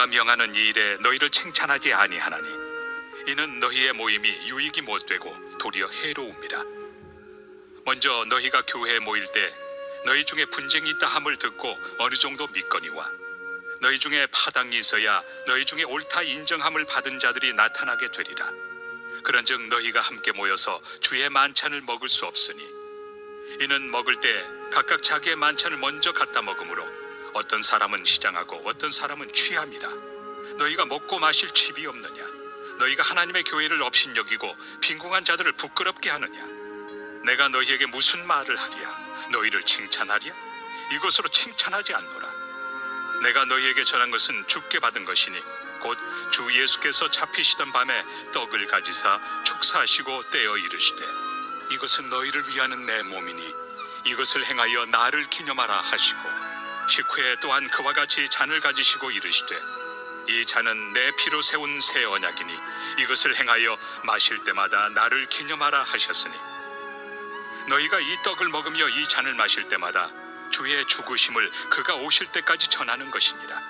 내가 명하는 이 일에 너희를 칭찬하지 아니하나니 이는 너희의 모임이 유익이 못되고 도리어 해로움이라. 먼저 너희가 교회에 모일 때 너희 중에 분쟁이 있다 함을 듣고 어느 정도 믿거니와 너희 중에 파당이 있어야 너희 중에 옳다 인정함을 받은 자들이 나타나게 되리라. 그런즉 너희가 함께 모여서 주의 만찬을 먹을 수 없으니 이는 먹을 때 각각 자기의 만찬을 먼저 갖다 먹으므로 어떤 사람은 시장하고 어떤 사람은 취함이라. 너희가 먹고 마실 칩이 없느냐? 너희가 하나님의 교회를 업신여기고 빈궁한 자들을 부끄럽게 하느냐? 내가 너희에게 무슨 말을 하랴? 너희를 칭찬하랴? 이것으로 칭찬하지 않노라. 내가 너희에게 전한 것은 주께 받은 것이니 곧 주 예수께서 잡히시던 밤에 떡을 가지사 축사하시고 떼어 이르시되 이것은 너희를 위하는 내 몸이니 이것을 행하여 나를 기념하라 하시고 식후에 또한 그와 같이 잔을 가지시고 이르시되 이 잔은 내 피로 세운 새 언약이니 이것을 행하여 마실 때마다 나를 기념하라 하셨으니 너희가 이 떡을 먹으며 이 잔을 마실 때마다 주의 죽으심을 그가 오실 때까지 전하는 것이니라.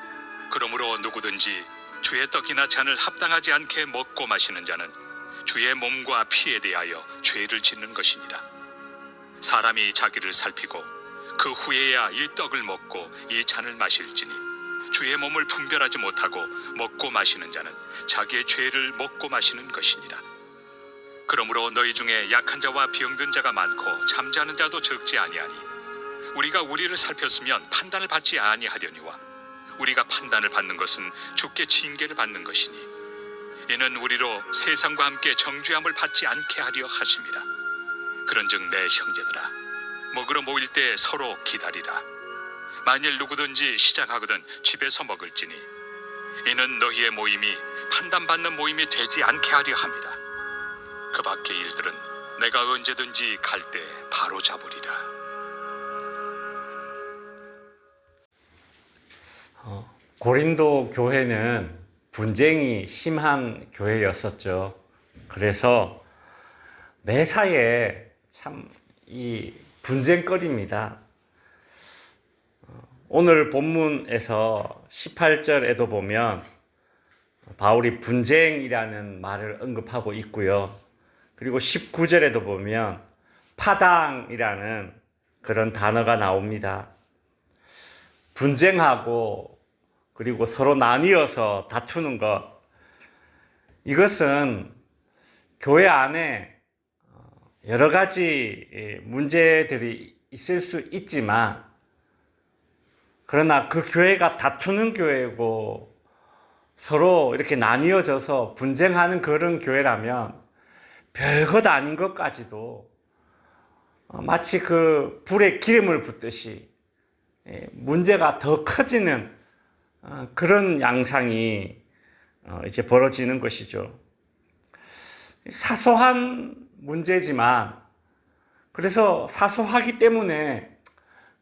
그러므로 누구든지 주의 떡이나 잔을 합당하지 않게 먹고 마시는 자는 주의 몸과 피에 대하여 죄를 짓는 것이니라. 사람이 자기를 살피고 그 후에야 이 떡을 먹고 이 잔을 마실지니 주의 몸을 분별하지 못하고 먹고 마시는 자는 자기의 죄를 먹고 마시는 것이니라. 그러므로 너희 중에 약한 자와 병든 자가 많고 잠자는 자도 적지 아니하니 우리가 우리를 살폈으면 판단을 받지 아니하려니와 우리가 판단을 받는 것은 주께 징계를 받는 것이니 이는 우리로 세상과 함께 정죄함을 받지 않게 하려 하심이라. 그런즉 내 형제들아 먹으러 모일 때 서로 기다리라. 만일 누구든지 시장하거든 집에서 먹을지니 이는 너희의 모임이 판단받는 모임이 되지 않게 하려 함이라. 그 밖의 일들은 내가 언제든지 갈 때 바로 잡으리라. 고린도 교회는 분쟁이 심한 교회였었죠. 그래서 매사에 참 이 분쟁거리입니다. 오늘 본문에서 18절에도 보면 바울이 분쟁이라는 말을 언급하고 있고요. 그리고 19절에도 보면 파당이라는 그런 단어가 나옵니다. 분쟁하고 그리고 서로 나뉘어서 다투는 것, 이것은 교회 안에 여러 가지 문제들이 있을 수 있지만 그러나 그 교회가 다투는 교회고 서로 이렇게 나뉘어져서 분쟁하는 그런 교회라면 별것 아닌 것까지도 마치 그 불에 기름을 붓듯이 문제가 더 커지는 그런 양상이 이제 벌어지는 것이죠. 사소한 문제지만 그래서 사소하기 때문에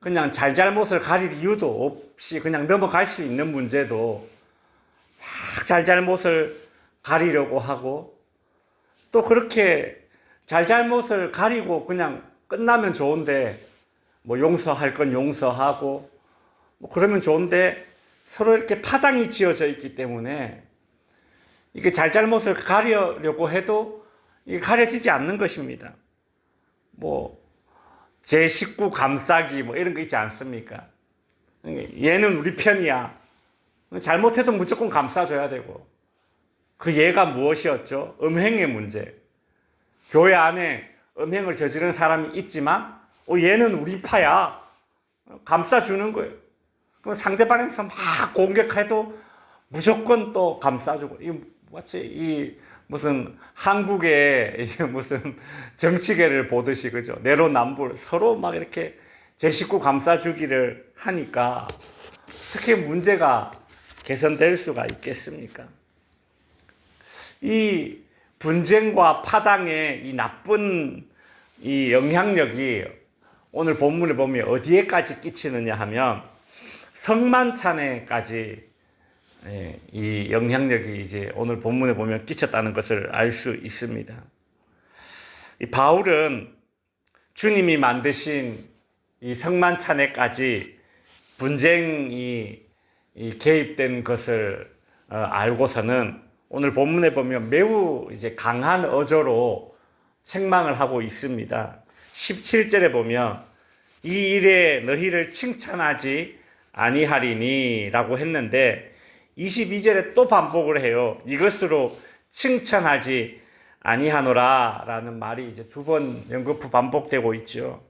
그냥 잘잘못을 가릴 이유도 없이 그냥 넘어갈 수 있는 문제도 막 잘잘못을 가리려고 하고 또 그렇게 잘잘못을 가리고 그냥 끝나면 좋은데 뭐 용서할 건 용서하고 뭐 그러면 좋은데 서로 이렇게 파당이 지어져 있기 때문에 이게 잘잘못을 가리려고 해도 이게 가려지지 않는 것입니다. 뭐 제 식구 감싸기 뭐 이런 거 있지 않습니까? 얘는 우리 편이야. 잘못해도 무조건 감싸줘야 되고. 그 예가 무엇이었죠? 음행의 문제. 교회 안에 음행을 저지른 사람이 있지만 얘는 우리 파야. 감싸주는 거예요. 그럼 상대방에서 막 공격해도 무조건 또 감싸주고. 이 마치 이 무슨 한국의 무슨 정치계를 보듯이 그죠? 내로남불 서로 막 이렇게 제 식구 감싸주기를 하니까 어떻게 문제가 개선될 수가 있겠습니까? 이 분쟁과 파당의 이 나쁜 이 영향력이 오늘 본문에 보면 어디에까지 끼치느냐 하면 성만찬에까지 이 영향력이 이제 오늘 본문에 보면 끼쳤다는 것을 알 수 있습니다. 이 바울은 주님이 만드신 이 성만찬에까지 분쟁이 개입된 것을 알고서는 오늘 본문에 보면 매우 이제 강한 어조로 책망을 하고 있습니다. 17절에 보면 이 일에 너희를 칭찬하지 아니하리니 라고 했는데 22절에 또 반복을 해요. 이것으로 칭찬하지 아니하노라 라는 말이 이제 두 번 연거푸 반복되고 있죠.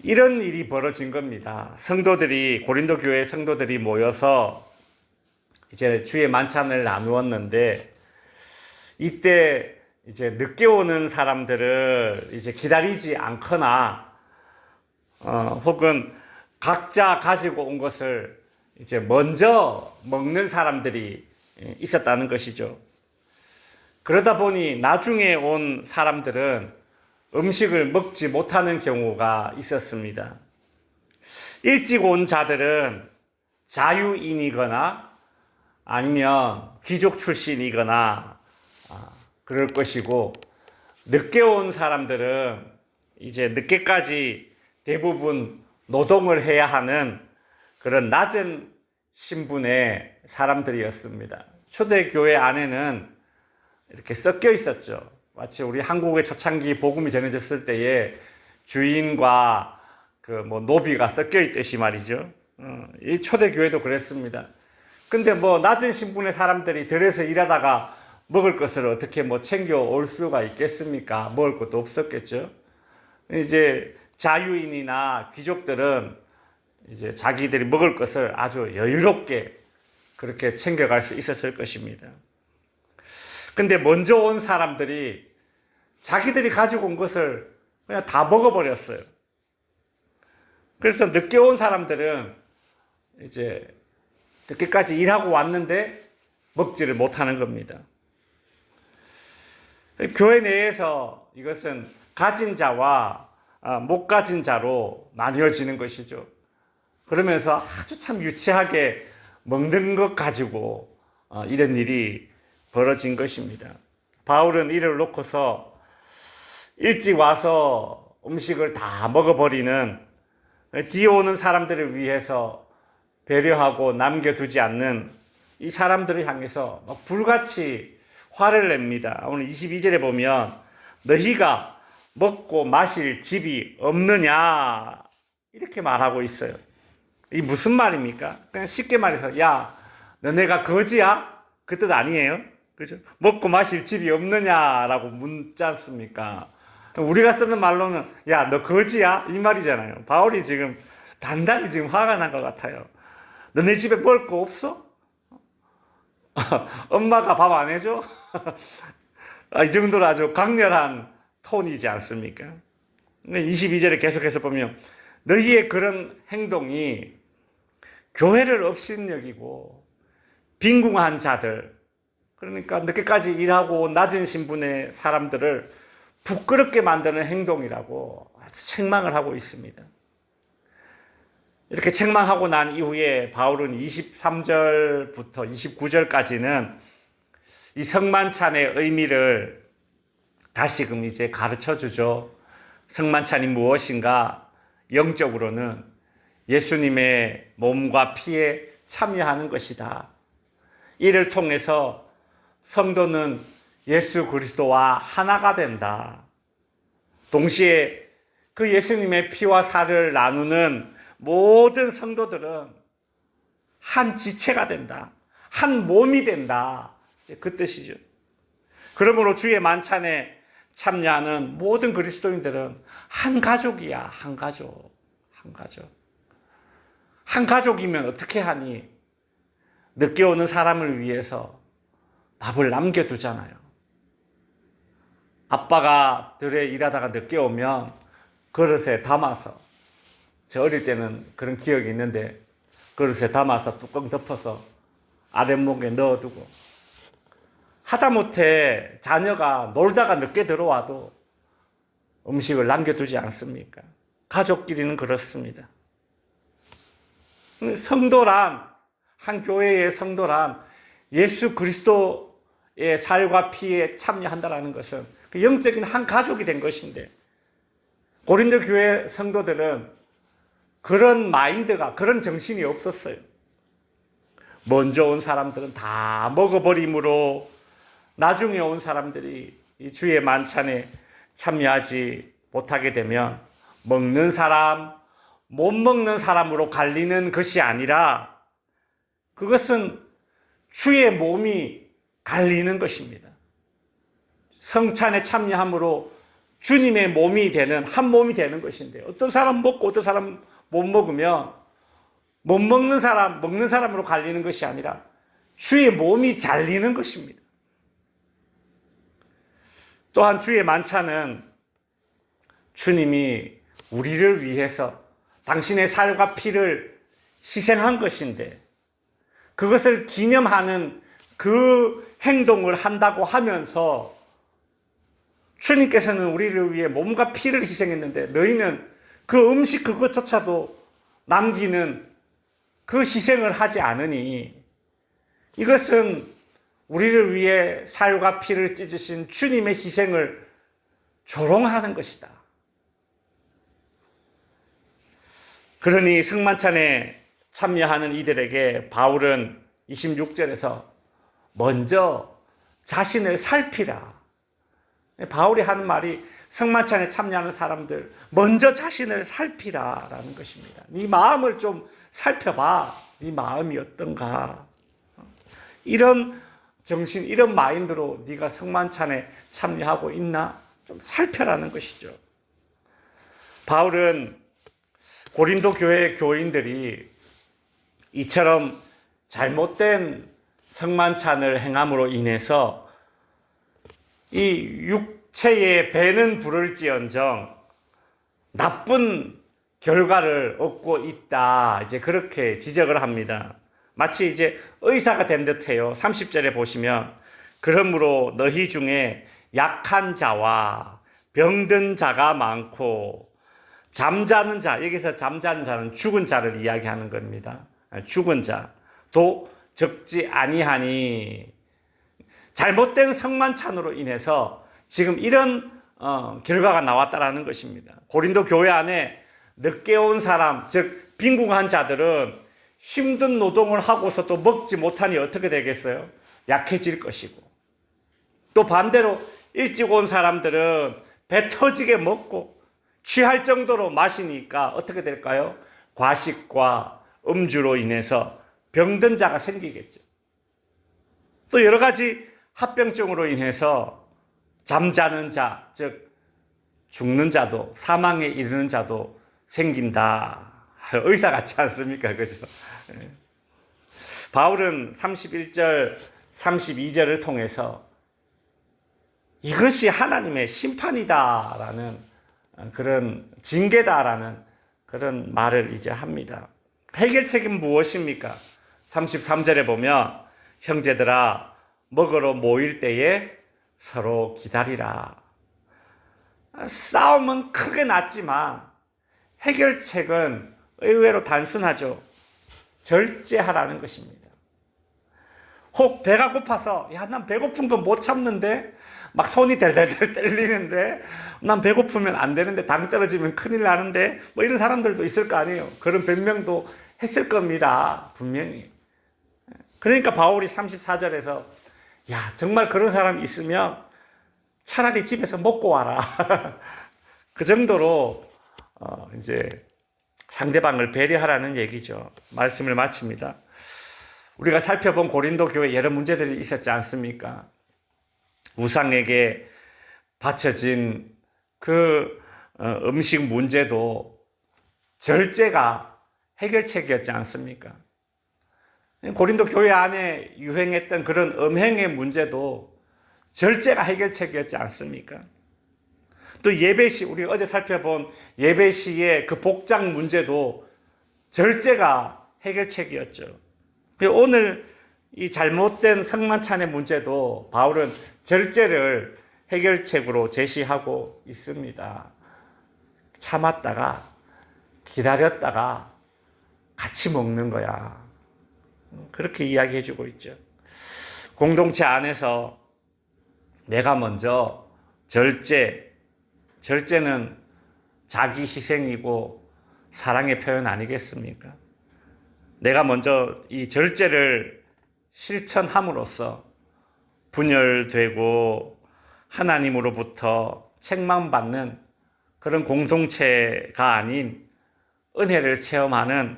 이런 일이 벌어진 겁니다. 성도들이, 고린도 교회 성도들이 모여서 이제 주의 만찬을 나누었는데 이때 이제 늦게 오는 사람들을 이제 기다리지 않거나 혹은 각자 가지고 온 것을 이제 먼저 먹는 사람들이 있었다는 것이죠. 그러다 보니 나중에 온 사람들은 음식을 먹지 못하는 경우가 있었습니다. 일찍 온 자들은 자유인이거나 아니면 귀족 출신이거나 그럴 것이고, 늦게 온 사람들은 이제 늦게까지 대부분 노동을 해야 하는 그런 낮은 신분의 사람들이었습니다. 초대교회 안에는 이렇게 섞여 있었죠. 마치 우리 한국의 초창기 복음이 전해졌을 때에 주인과 노비가 섞여 있듯이 말이죠. 이 초대교회도 그랬습니다. 근데 낮은 신분의 사람들이 들에서 일하다가 먹을 것을 어떻게 챙겨 올 수가 있겠습니까? 먹을 것도 없었겠죠. 이제 자유인이나 귀족들은 이제 자기들이 먹을 것을 아주 여유롭게 그렇게 챙겨갈 수 있었을 것입니다. 근데 먼저 온 사람들이 자기들이 가지고 온 것을 그냥 다 먹어버렸어요. 그래서 늦게 온 사람들은 이제 늦게까지 일하고 왔는데 먹지를 못하는 겁니다. 교회 내에서 이것은 가진 자와 못 가진 자로 나뉘어지는 것이죠. 그러면서 아주 참 유치하게 먹는 것 가지고 이런 일이 벌어진 것입니다. 바울은 이를 놓고서 일찍 와서 음식을 다 먹어버리는, 뒤에 오는 사람들을 위해서 배려하고 남겨두지 않는 이 사람들을 향해서 불같이 화를 냅니다. 오늘 22절에 보면 너희가 먹고 마실 집이 없느냐 이렇게 말하고 있어요. 이 무슨 말입니까? 그냥 쉽게 말해서 야, 너네가 거지야? 그 뜻 아니에요? 그죠? 먹고 마실 집이 없느냐라고 묻지 않습니까? 우리가 쓰는 말로는 야, 너 거지야? 이 말이잖아요. 바울이 지금 단단히 지금 화가 난 것 같아요. 너네 집에 먹을 거 없어? 엄마가 밥 안 해줘? 이 정도로 아주 강렬한 톤이지 않습니까? 22절에 계속해서 보면 너희의 그런 행동이 교회를 업신여기고 빈궁한 자들, 그러니까 늦게까지 일하고 낮은 신분의 사람들을 부끄럽게 만드는 행동이라고 아주 책망을 하고 있습니다. 이렇게 책망하고 난 이후에 바울은 23절부터 29절까지는 이 성만찬의 의미를 다시금 이제 가르쳐 주죠. 성만찬이 무엇인가? 영적으로는 예수님의 몸과 피에 참여하는 것이다. 이를 통해서 성도는 예수 그리스도와 하나가 된다. 동시에 그 예수님의 피와 살을 나누는 모든 성도들은 한 지체가 된다. 한 몸이 된다. 이제 그 뜻이죠. 그러므로 주의 만찬에 참여하는 모든 그리스도인들은 한 가족이야. 한 가족. 한 가족. 한 가족이면 어떻게 하니? 늦게 오는 사람을 위해서 밥을 남겨두잖아요. 아빠가 들에 일하다가 늦게 오면 그릇에 담아서, 저 어릴 때는 그런 기억이 있는데 그릇에 담아서 뚜껑 덮어서 아랫목에 넣어두고, 하다못해 자녀가 놀다가 늦게 들어와도 음식을 남겨두지 않습니까? 가족끼리는 그렇습니다. 성도란, 한 교회의 성도란 예수 그리스도의 살과 피에 참여한다는 것은 그 영적인 한 가족이 된 것인데, 고린도 교회 성도들은 그런 마인드가, 그런 정신이 없었어요. 먼저 온 사람들은 다 먹어버리므로 나중에 온 사람들이 이 주의 만찬에 참여하지 못하게 되면 먹는 사람, 못 먹는 사람으로 갈리는 것이 아니라 그것은 주의 몸이 갈리는 것입니다. 성찬에 참여함으로 주님의 몸이 되는, 한 몸이 되는 것인데, 어떤 사람 먹고 어떤 사람 못 먹으면 못 먹는 사람, 먹는 사람으로 갈리는 것이 아니라 주의 몸이 잘리는 것입니다. 또한 주의 만찬은 주님이 우리를 위해서 당신의 살과 피를 희생한 것인데, 그것을 기념하는 그 행동을 한다고 하면서 주님께서는 우리를 위해 몸과 피를 희생했는데 너희는 그 음식 그것조차도 남기는 그 희생을 하지 않으니 이것은 우리를 위해 살과 피를 찢으신 주님의 희생을 조롱하는 것이다. 그러니 성만찬에 참여하는 이들에게 바울은 26절에서 먼저 자신을 살피라. 바울이 하는 말이 성만찬에 참여하는 사람들 먼저 자신을 살피라라는 것입니다. 네 마음을 좀 살펴봐. 네 마음이 어떤가. 이런 정신, 이런 마인드로 네가 성만찬에 참여하고 있나 좀 살펴라는 것이죠. 바울은 고린도 교회 교인들이 이처럼 잘못된 성만찬을 행함으로 인해서 이 육체의 배는 부를지언정 나쁜 결과를 얻고 있다. 이제 그렇게 지적을 합니다. 마치 이제 의사가 된 듯해요. 30절에 보시면 그러므로 너희 중에 약한 자와 병든 자가 많고 잠자는 자, 여기서 잠자는 자는 죽은 자를 이야기하는 겁니다. 죽은 자도 적지 아니하니 잘못된 성만찬으로 인해서 지금 이런 결과가 나왔다라는 것입니다. 고린도 교회 안에 늦게 온 사람, 즉 빈궁한 자들은 힘든 노동을 하고서 또 먹지 못하니 어떻게 되겠어요? 약해질 것이고, 또 반대로 일찍 온 사람들은 배 터지게 먹고 취할 정도로 마시니까 어떻게 될까요? 과식과 음주로 인해서 병든 자가 생기겠죠. 또 여러 가지 합병증으로 인해서 잠자는 자, 즉 죽는 자도, 사망에 이르는 자도 생긴다. 의사 같지 않습니까? 그죠? 바울은 31절, 32절을 통해서 이것이 하나님의 심판이다라는 그런 징계다라는 그런 말을 이제 합니다. 해결책은 무엇입니까? 33절에 보면 형제들아 먹으러 모일 때에 서로 기다리라. 싸움은 크게 났지만 해결책은 의외로 단순하죠. 절제하라는 것입니다. 혹 배가 고파서 난 배고픈 거 못 참는데 막 손이 델델델 떨리는데 난 배고프면 안 되는데 당 떨어지면 큰일 나는데 뭐 이런 사람들도 있을 거 아니에요. 그런 변명도 했을 겁니다. 분명히. 그러니까 바울이 34절에서 야 정말 그런 사람 있으면 차라리 집에서 먹고 와라. 그 정도로 이제 상대방을 배려하라는 얘기죠. 말씀을 마칩니다. 우리가 살펴본 고린도 교회 여러 문제들이 있었지 않습니까? 우상에게 바쳐진 그 음식 문제도 절제가 해결책이었지 않습니까? 고린도 교회 안에 유행했던 그런 음행의 문제도 절제가 해결책이었지 않습니까? 또 예배시, 우리가 어제 살펴본 예배시의 그 복장 문제도 절제가 해결책이었죠. 오늘 이 잘못된 성만찬의 문제도 바울은 절제를 해결책으로 제시하고 있습니다. 참았다가 기다렸다가 같이 먹는 거야. 그렇게 이야기해주고 있죠. 공동체 안에서 내가 먼저 절제는 자기 희생이고 사랑의 표현 아니겠습니까? 내가 먼저 이 절제를 실천함으로써 분열되고 하나님으로부터 책망받는 그런 공동체가 아닌 은혜를 체험하는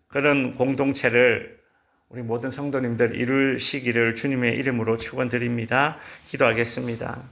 그런 공동체를 우리 모든 성도님들 이루시기를 주님의 이름으로 축원드립니다. 기도하겠습니다.